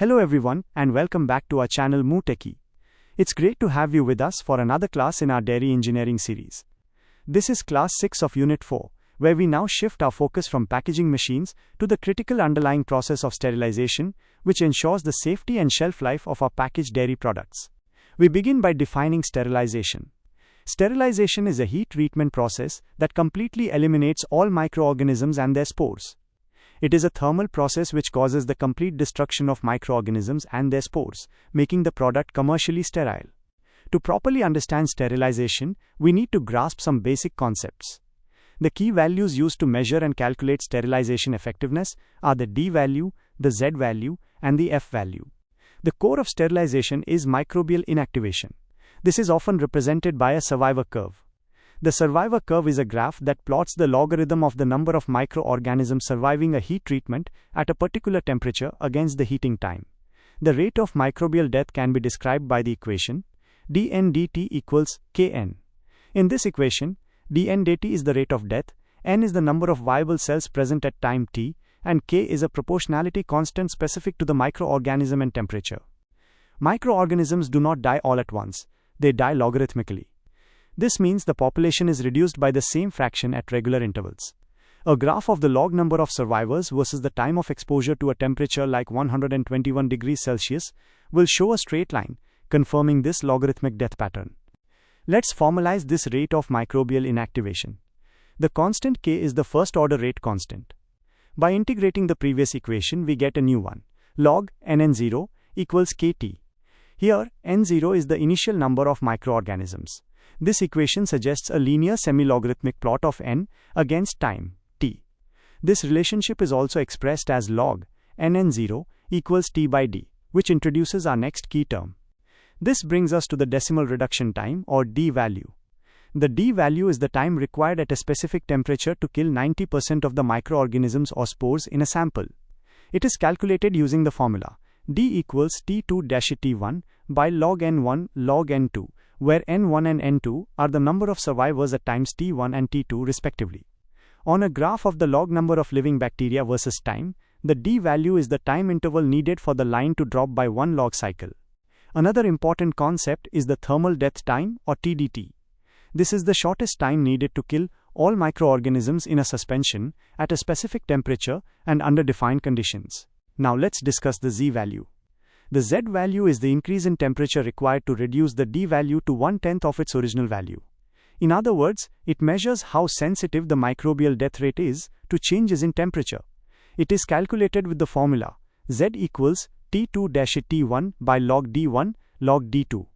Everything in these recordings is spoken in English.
Hello everyone and welcome back to our channel mootechie. It's great to have you with us for another class in our dairy engineering series. This is class 6 of unit 4, where we now shift our focus from packaging machines to the critical underlying process of sterilization, which ensures the safety and shelf life of our packaged dairy products. We begin by defining sterilization. Sterilization is a heat treatment process that completely eliminates all microorganisms and their spores. It is a thermal process which causes the complete destruction of microorganisms and their spores, making the product commercially sterile. To properly understand sterilization, we need to grasp some basic concepts. The key values used to measure and calculate sterilization effectiveness are the D value, the Z value, and the F value. The core of sterilization is microbial inactivation. This is often represented by a survivor curve. The survivor curve is a graph that plots the logarithm of the number of microorganisms surviving a heat treatment at a particular temperature against the heating time. The rate of microbial death can be described by the equation dN dt equals Kn. In this equation, dN dt is the rate of death, N is the number of viable cells present at time t, and K is a proportionality constant specific to the microorganism and temperature. Microorganisms do not die all at once. They die logarithmically. This means the population is reduced by the same fraction at regular intervals. A graph of the log number of survivors versus the time of exposure to a temperature like 121 degrees Celsius will show a straight line, confirming this logarithmic death pattern. Let's formalize this rate of microbial inactivation. The constant K is the first order rate constant. By integrating the previous equation, we get a new one. Log nn0 equals Kt. Here, n0 is the initial number of microorganisms. This equation suggests a linear semi-logarithmic plot of n against time, t. This relationship is also expressed as log nn0 equals t by d, which introduces our next key term. This brings us to the decimal reduction time, or d value. The d value is the time required at a specific temperature to kill 90% of the microorganisms or spores in a sample. It is calculated using the formula d equals T2-T1 by log n1 log n2, where n1 and n2 are the number of survivors at times t1 and t2 respectively. On a graph of the log number of living bacteria versus time, the d value is the time interval needed for the line to drop by one log cycle. Another important concept is the thermal death time, or TDT. This is the shortest time needed to kill all microorganisms in a suspension at a specific temperature and under defined conditions. Now let's discuss the Z value. The Z value is the increase in temperature required to reduce the D value to 1/10 of its original value. In other words, it measures how sensitive the microbial death rate is to changes in temperature. It is calculated with the formula Z equals T2-T1 by log D1 log D2.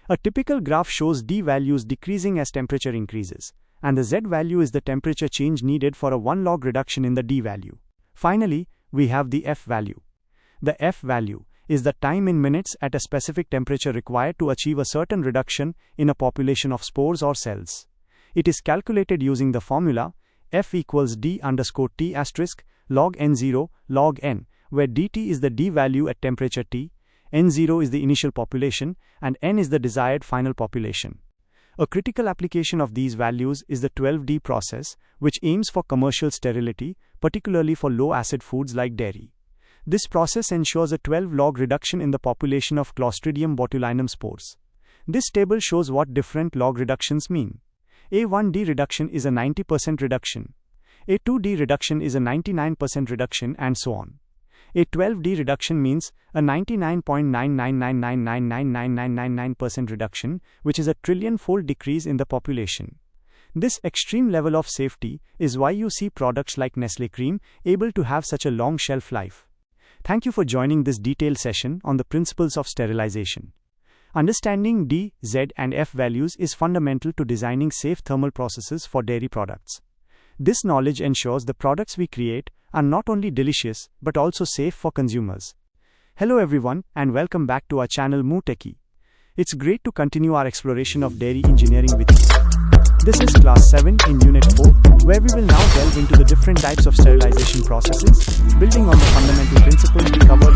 A typical graph shows D values decreasing as temperature increases, and the Z value is the temperature change needed for a 1 log reduction in the D value. Finally, we have the F value. The F value is the time in minutes at a specific temperature required to achieve a certain reduction in a population of spores or cells. It is calculated using the formula F equals D underscore T asterisk log N0 log N, where dt is the D value at temperature T, N0 is the initial population, and N is the desired final population. A critical application of these values is the 12D process, which aims for commercial sterility, particularly for low-acid foods like dairy. This process ensures a 12-log reduction in the population of Clostridium botulinum spores. This table shows what different log reductions mean. A 1D reduction is a 90% reduction. A 2D reduction is a 99% reduction, and so on. A 12D reduction means a 99.999999999% reduction, which is a trillion-fold decrease in the population. This extreme level of safety is why you see products like Nestlé cream able to have such a long shelf life. Thank you for joining this detailed session on the principles of sterilization. Understanding D, Z, and F values is fundamental to designing safe thermal processes for dairy products. This knowledge ensures the products we create are not only delicious but also safe for consumers. Hello everyone and welcome back to our channel mootechie. It's great to continue our exploration of dairy engineering with you. This is class 7 in unit 4, where we will now delve into the different types of sterilization processes, building on the fundamental principles we covered in